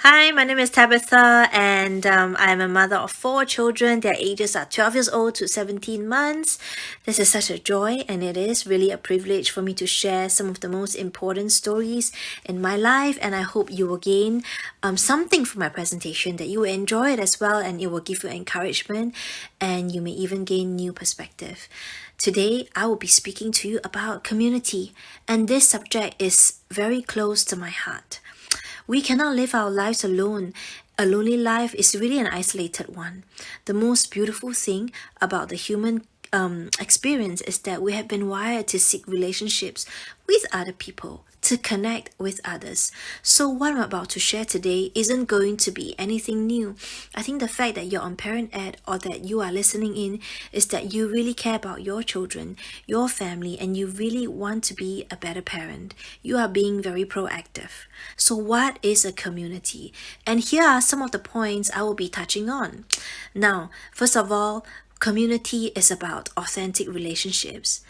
Hi, my name is Tabitha, and I'm a mother of 4 children. Their ages are 12 years old to 17 months. This is such a joy, and it is really a privilege for me to share some of the most important stories in my life. And I hope you will gain something from my presentation, that you will enjoy it as well, and it will give you encouragement, and you may even gain new perspective. Today, I will be speaking to you about community, and this subject is very close to my heart. We cannot live our lives alone. A lonely life is really an isolated one. The most beautiful thing about the human experience is that we have been wired to seek relationships with other people, to connect with others. So what I'm about to share today isn't going to be anything new. I think the fact that you're on Parent Ed or that you are listening in is that you really care about your children, your family, and you really want to be a better parent. You are being very proactive. So what is a community? And here are some of the points I will be touching on. Now, first of all, community is about authentic relationships,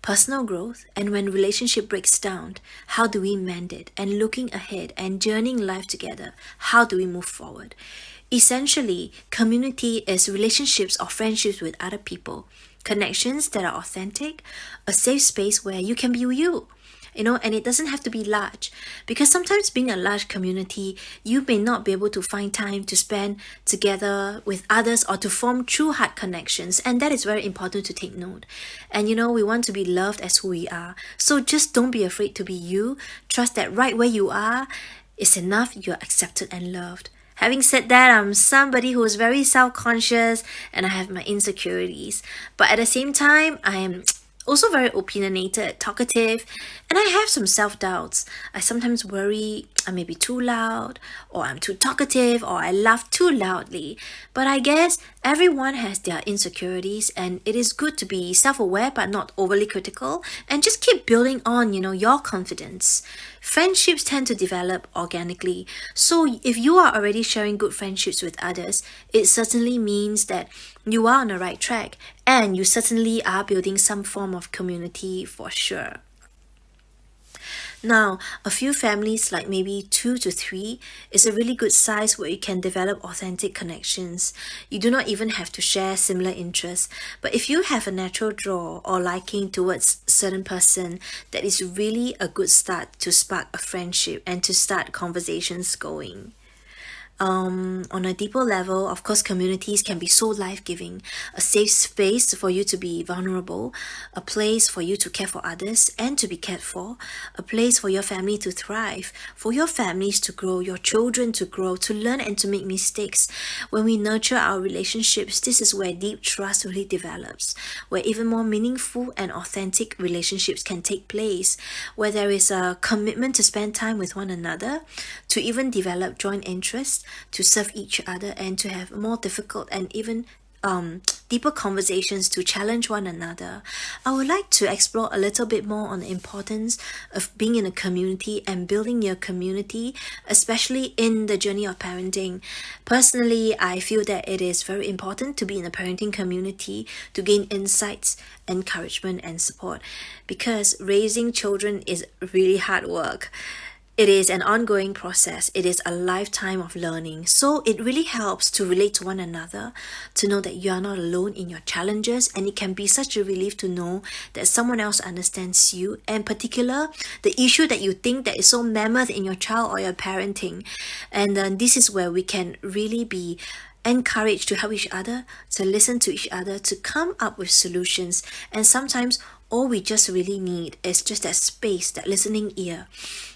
personal growth, and when relationship breaks down, how do we mend it? And looking ahead and journeying life together, how do we move forward? Essentially, community is relationships or friendships with other people, connections that are authentic, a safe space where you can be you. And it doesn't have to be large, because sometimes being a large community, you may not be able to find time to spend together with others or to form true heart connections, and that is very important to take note. And we want to be loved as who we are, so just don't be afraid to be you. Trust that right where you are is enough. You're accepted and loved. Having said that, I'm somebody who is very self-conscious and I have my insecurities, but at the same time, I am also very opinionated, talkative, and I have some self-doubts. I sometimes worry I may be too loud, or I'm too talkative, or I laugh too loudly. But I guess everyone has their insecurities, and it is good to be self-aware but not overly critical, and just keep building on, your confidence. Friendships tend to develop organically. So if you are already sharing good friendships with others, it certainly means that you are on the right track, and you certainly are building some form of community for sure. Now, a few families, like maybe 2 to 3, is a really good size where you can develop authentic connections. You do not even have to share similar interests, but if you have a natural draw or liking towards certain person, that is really a good start to spark a friendship and to start conversations going. On a deeper level, of course, communities can be so life-giving. A safe space for you to be vulnerable, a place for you to care for others and to be cared for, a place for your family to thrive, for your families to grow, your children to grow, to learn and to make mistakes. When we nurture our relationships, this is where deep trust really develops, where even more meaningful and authentic relationships can take place, where there is a commitment to spend time with one another, to even develop joint interests, to serve each other, and to have more difficult and even deeper conversations to challenge one another. I would like to explore a little bit more on the importance of being in a community and building your community, especially in the journey of parenting. Personally, I feel that it is very important to be in a parenting community to gain insights, encouragement, and support, because raising children is really hard work. It is an ongoing process. It is a lifetime of learning. So it really helps to relate to one another, to know that you are not alone in your challenges, and it can be such a relief to know that someone else understands you, and in particular, the issue that you think that is so mammoth in your child or your parenting. And then this is where we can really be encouraged to help each other, to listen to each other, to come up with solutions. And sometimes all we just really need is just that space, that listening ear.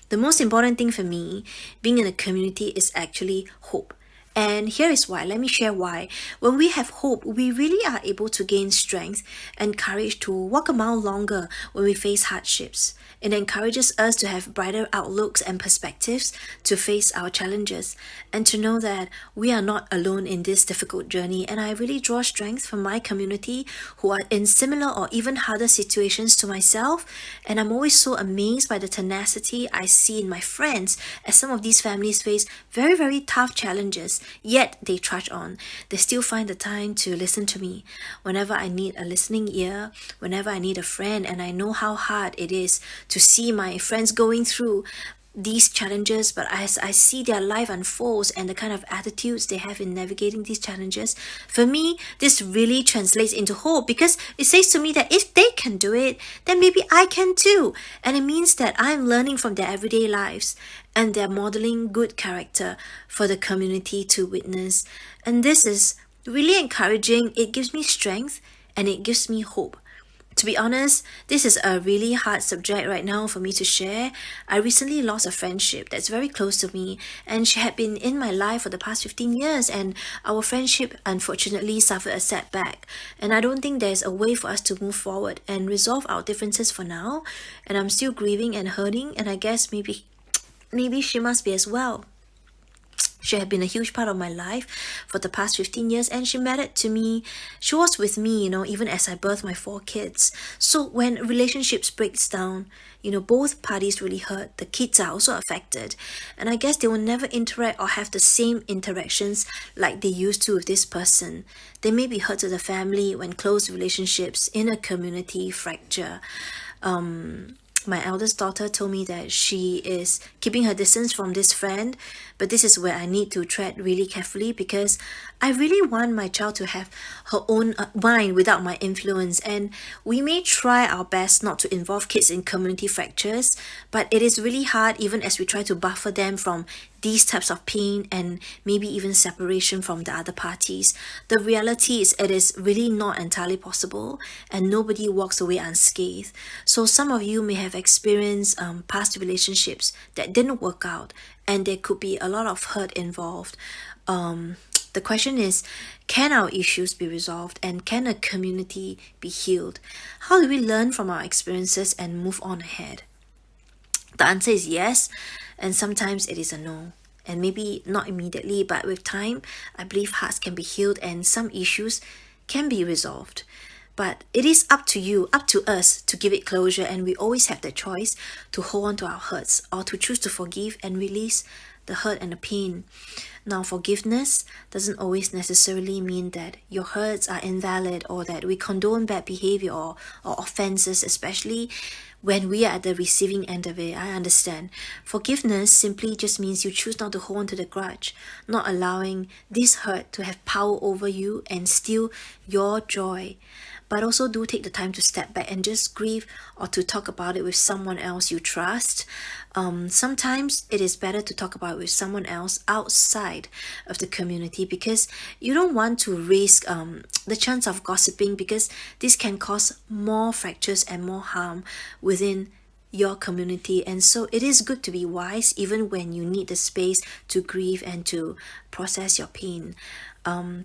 The most important thing for me, being in a community, is actually hope. And here is why. Let me share why. When we have hope, we really are able to gain strength and courage to walk a mile longer when we face hardships. It encourages us to have brighter outlooks and perspectives to face our challenges, and to know that we are not alone in this difficult journey. And I really draw strength from my community, who are in similar or even harder situations to myself. And I'm always so amazed by the tenacity I see in my friends, as some of these families face very, very tough challenges, yet they trudge on. They still find the time to listen to me whenever I need a listening ear, whenever I need a friend. And I know how hard it is to see my friends going through these challenges, but as I see their life unfolds and the kind of attitudes they have in navigating these challenges, for me, this really translates into hope, because it says to me that if they can do it, then maybe I can too. And it means that I'm learning from their everyday lives, and they're modeling good character for the community to witness. And this is really encouraging. It gives me strength and it gives me hope. To be honest, this is a really hard subject right now for me to share. I recently lost a friendship that's very close to me, and she had been in my life for the past 15 years, and our friendship unfortunately suffered a setback. And I don't think there's a way for us to move forward and resolve our differences for now. And I'm still grieving and hurting, and I guess maybe she must be as well. She had been a huge part of my life for the past 15 years, and she mattered to me. She was with me, even as I birthed my 4 kids. So when relationships breaks down, both parties really hurt. The kids are also affected. And I guess they will never interact or have the same interactions like they used to with this person. They may be hurt to the family when close relationships in a community fracture. My eldest daughter told me that she is keeping her distance from this friend, but this is where I need to tread really carefully, because I really want my child to have her own mind without my influence. And we may try our best not to involve kids in community fractures, but it is really hard even as we try to buffer them from these types of pain and maybe even separation from the other parties. The reality is it is really not entirely possible, and nobody walks away unscathed. So some of you may have experienced past relationships that didn't work out, and there could be a lot of hurt involved. The question is, can our issues be resolved, and can a community be healed? How do we learn from our experiences and move on ahead? The answer is yes, and sometimes it is a no. And maybe not immediately, but with time, I believe hearts can be healed and some issues can be resolved. But it is up to you, up to us to give it closure, and we always have the choice to hold on to our hurts or to choose to forgive and release the hurt and the pain. Now, forgiveness doesn't always necessarily mean that your hurts are invalid or that we condone bad behavior or offenses, especially when we are at the receiving end of it. I understand. Forgiveness simply just means you choose not to hold on to the grudge, not allowing this hurt to have power over you and steal your joy. But also do take the time to step back and just grieve, or to talk about it with someone else you trust. Sometimes it is better to talk about it with someone else outside of the community, because you don't want to risk the chance of gossiping, because this can cause more fractures and more harm within your community. And so it is good to be wise even when you need the space to grieve and to process your pain.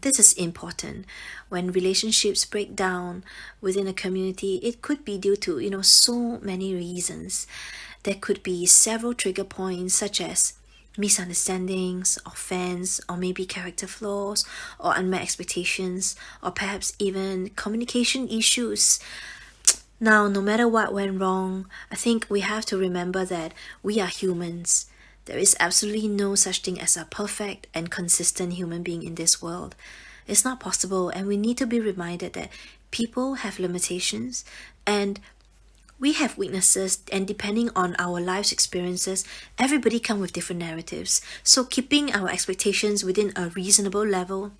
This is important. When relationships break down within a community, it could be due to so many reasons. There could be several trigger points, such as misunderstandings, offense, or maybe character flaws, or unmet expectations, or perhaps even communication issues. Now, no matter what went wrong, I think we have to remember that we are humans. There is absolutely no such thing as a perfect and consistent human being in this world. It's not possible, and we need to be reminded that people have limitations and we have weaknesses, and depending on our life's experiences, everybody comes with different narratives. So keeping our expectations within a reasonable level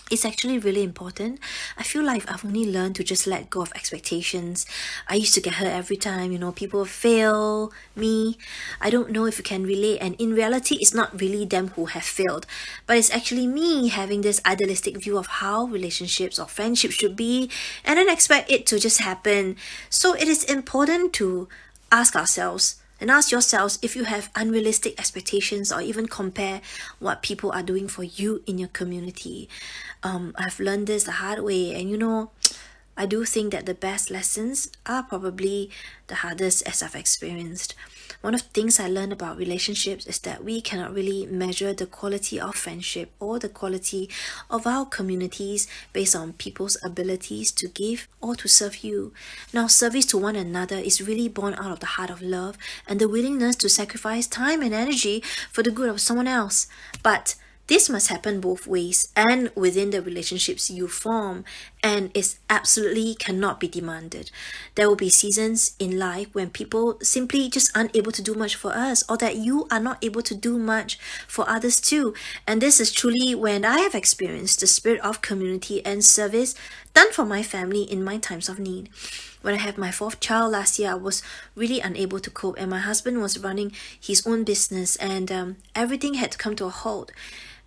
is actually really important. I feel like I've only learned to just let go of expectations. I used to get hurt every time, people fail me. I don't know if you can relate, and in reality, it's not really them who have failed, but it's actually me having this idealistic view of how relationships or friendships should be, and then expect it to just happen. So it is important to ask ourselves, and ask yourselves if you have unrealistic expectations, or even compare what people are doing for you in your community. I've learned this the hard way, and I do think that the best lessons are probably the hardest as I've experienced. One of the things I learned about relationships is that we cannot really measure the quality of friendship or the quality of our communities based on people's abilities to give or to serve you. Now, service to one another is really born out of the heart of love and the willingness to sacrifice time and energy for the good of someone else. But this must happen both ways and within the relationships you form. and it absolutely cannot be demanded. There will be seasons in life when people simply just aren't able to do much for us, or that you are not able to do much for others too. And this is truly when I have experienced the spirit of community and service done for my family in my times of need. When I had my fourth child last year, I was really unable to cope, and my husband was running his own business, and everything had to come to a halt.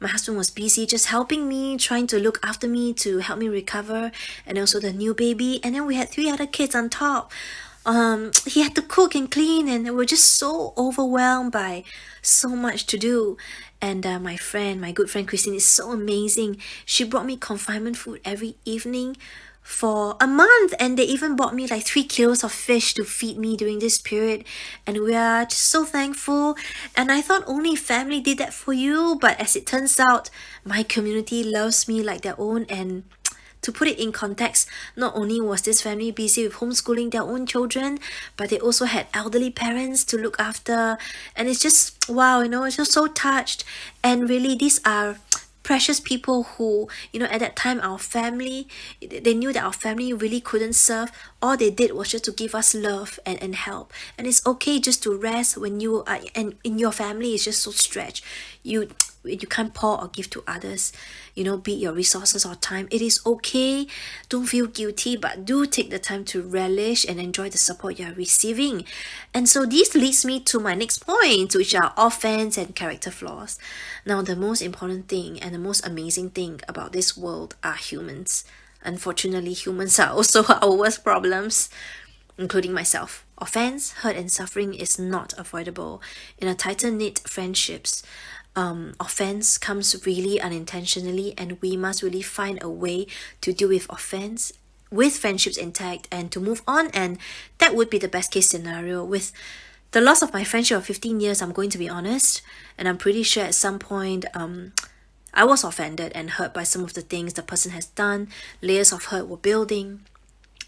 My husband was busy just helping me, trying to look after me to help me recover, and also the new baby. And then we had 3 other kids on top. He had to cook and clean, and we were just so overwhelmed by so much to do. And my good friend Christine is so amazing. She brought me confinement food every evening for a month, and they even bought me like 3 kilos of fish to feed me during this period, and we are just so thankful. And I thought only family did that for you, but as it turns out, my community loves me like their own. And to put it in context, not only was this family busy with homeschooling their own children, but they also had elderly parents to look after. And it's just wow, it's just so touched. And really, these are precious people who, at that time, our family, they knew that our family really couldn't serve. All they did was just to give us love and help. And it's okay just to rest when you are, and in your family is just so stretched. You can't pour or give to others, be it your resources or time. It is okay. Don't feel guilty, but do take the time to relish and enjoy the support you are receiving. And so this leads me to my next point, which are offense and character flaws. Now, the most important thing and the most amazing thing about this world are humans. Unfortunately, humans are also our worst problems, including myself. Offense, hurt, and suffering is not avoidable. In a tighter-knit friendships, offense comes really unintentionally, and we must really find a way to deal with offense with friendships intact and to move on. And that would be the best case scenario. With the loss of my friendship of 15 years, I'm going to be honest, and I'm pretty sure at some point I was offended and hurt by some of the things the person has done. Layers of hurt were building,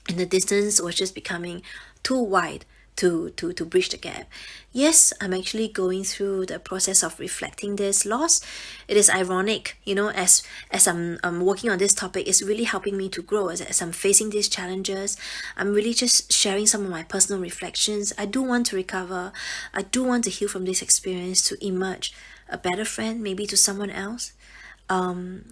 and the distance was just becoming too wide to bridge the gap. Yes, I'm actually going through the process of reflecting this loss. It is ironic, as I'm working on this topic, it's really helping me to grow as I'm facing these challenges. I'm really just sharing some of my personal reflections. I do want to recover. I do want to heal from this experience to emerge a better friend, maybe to someone else.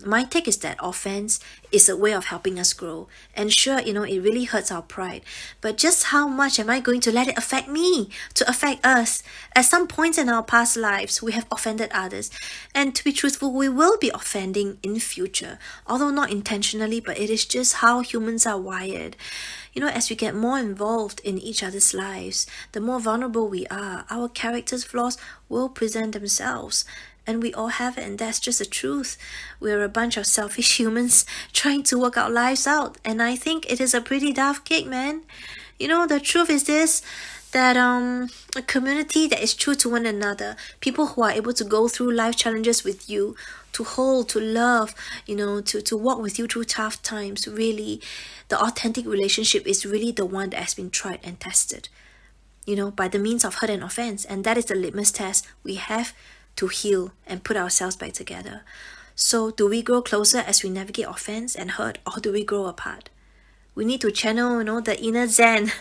My take is that offense is a way of helping us grow. And sure, it really hurts our pride. But just how much am I going to let it affect me, to affect us? At some points in our past lives, we have offended others. And to be truthful, we will be offending in future. Although not intentionally, but it is just how humans are wired. As we get more involved in each other's lives, the more vulnerable we are, our character's flaws will present themselves. And we all have it, and that's just the truth. We're a bunch of selfish humans trying to work our lives out. And I think it is a pretty daft gig, man. The truth is this, that a community that is true to one another, people who are able to go through life challenges with you, to hold, to love, to walk with you through tough times, really, the authentic relationship is really the one that has been tried and tested, by the means of hurt and offense. And that is the litmus test we have to heal and put ourselves back together. So do we grow closer as we navigate offense and hurt, or do we grow apart? We need to channel, the inner zen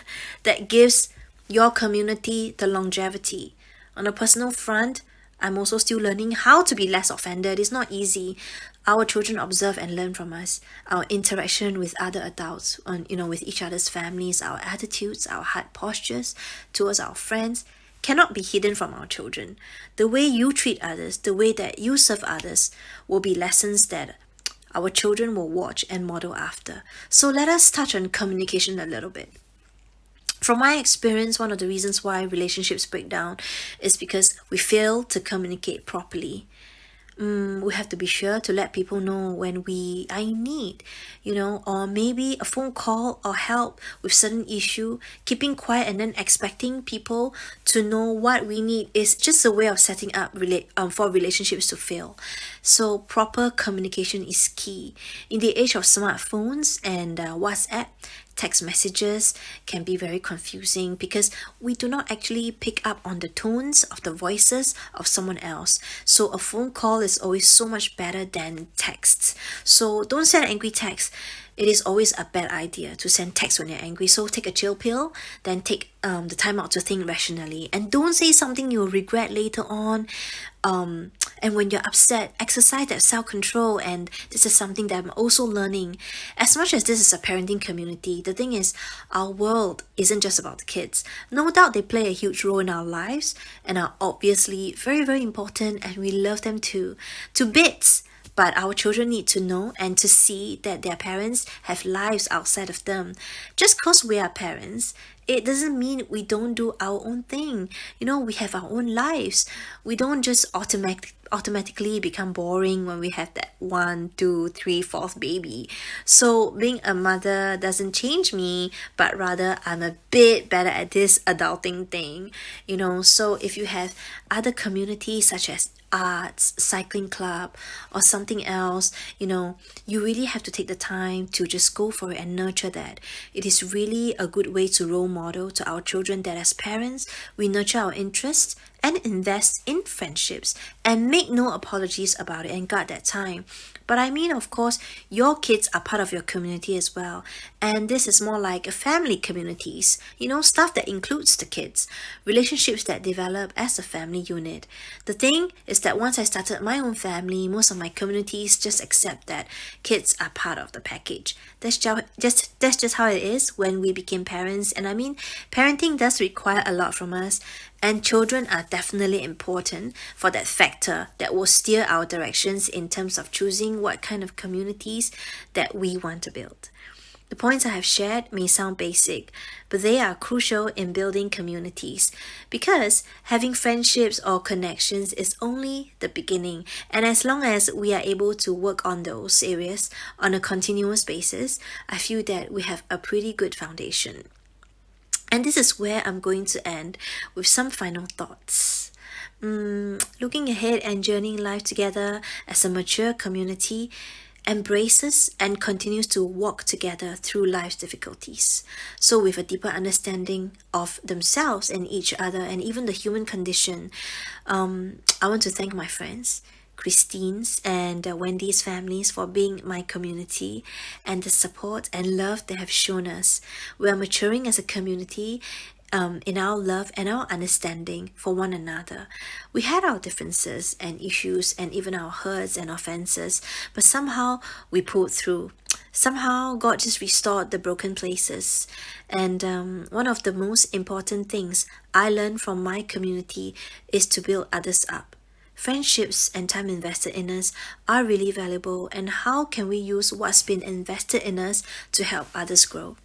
that gives your community the longevity. On a personal front, I'm also still learning how to be less offended. It's not easy. Our children observe and learn from us. Our interaction with other adults, with each other's families, our attitudes, our heart postures towards our friends, cannot be hidden from our children. The way you treat others, the way that you serve others, will be lessons that our children will watch and model after. So let us touch on communication a little bit. From my experience, one of the reasons why relationships break down is because we fail to communicate properly. We have to be sure to let people know when we are in need, or maybe a phone call or help with certain issue. Keeping quiet and then expecting people to know what we need is just a way of setting up for relationships to fail. So proper communication is key. In the age of smartphones and WhatsApp, text messages can be very confusing because we do not actually pick up on the tones of the voices of someone else. So a phone call is always so much better than texts. So don't send angry text. it is always a bad idea to send text when you're angry. So take a chill pill, then take the time out to think rationally, and don't say something you'll regret later on. And when you're upset, exercise that self-control. And this is something that I'm also learning. As much as this is a parenting community, the thing is, our world isn't just about the kids. No doubt they play a huge role in our lives and are obviously very, very important, and we love them to bits. But our children need to know and to see that their parents have lives outside of them. Just because we are parents, it doesn't mean we don't do our own thing. We have our own lives. We don't just automatically become boring when we have that 1, 2, 3, fourth baby. So being a mother doesn't change me, but rather I'm a bit better at this adulting thing. So if you have other communities such as arts, cycling club, or something else, you really have to take the time to just go for it and nurture that. It is really a good way to role model to our children that as parents, we nurture our interests and invest in friendships and make no apologies about it and guard that time. But I mean, of course, your kids are part of your community as well. And this is more like a family communities, stuff that includes the kids, relationships that develop as a family unit. The thing is that once I started my own family, most of my communities just accept that kids are part of the package. That's just how it is when we became parents. And I mean, parenting does require a lot from us. And children are definitely important for that factor that will steer our directions in terms of choosing what kind of communities that we want to build. The points I have shared may sound basic, but they are crucial in building communities because having friendships or connections is only the beginning. And as long as we are able to work on those areas on a continuous basis, I feel that we have a pretty good foundation. And this is where I'm going to end with some final thoughts. Looking ahead and journeying life together as a mature community embraces and continues to walk together through life's difficulties. So with a deeper understanding of themselves and each other and even the human condition, I want to thank my friends, Christine's and Wendy's families for being my community and the support and love they have shown us. We are maturing as a community in our love and our understanding for one another. We had our differences and issues and even our hurts and offenses, but somehow we pulled through. Somehow God just restored the broken places. And one of the most important things I learned from my community is to build others up. Friendships and time invested in us are really valuable, and how can we use what's been invested in us to help others grow?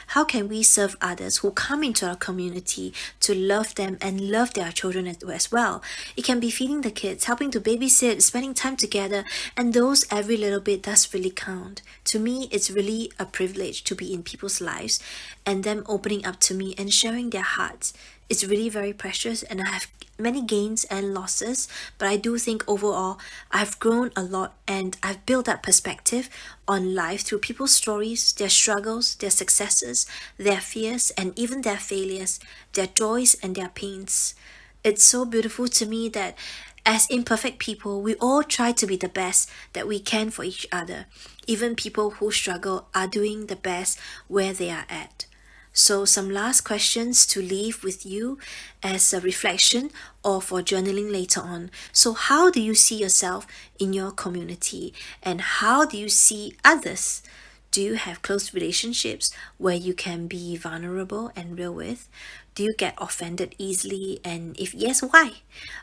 How can we serve others who come into our community to love them and love their children as well? It can be feeding the kids, helping to babysit, spending time together, and those every little bit does really count. To me, it's really a privilege to be in people's lives and them opening up to me and sharing their hearts. It's really very precious, and I have many gains and losses, but I do think overall I've grown a lot and I've built that perspective on life through people's stories, their struggles, their successes, their fears, and even their failures, their joys and their pains. It's so beautiful to me that as imperfect people, we all try to be the best that we can for each other. Even people who struggle are doing the best where they are at. So some last questions to leave with you as a reflection or for journaling later on. So how do you see yourself in your community, and how do you see others? Do you have close relationships where you can be vulnerable and real with? Do you get offended easily? And if yes, why?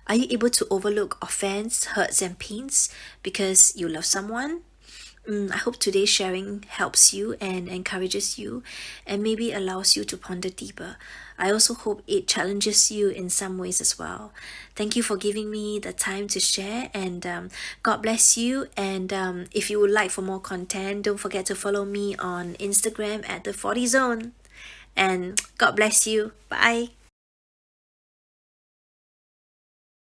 Are you able to overlook offense, hurts and pains because you love someone? I hope today's sharing helps you and encourages you and maybe allows you to ponder deeper. I also hope it challenges you in some ways as well. Thank you for giving me the time to share, and God bless you. And if you would like for more content, don't forget to follow me on Instagram at the 40 Zone. And God bless you. Bye.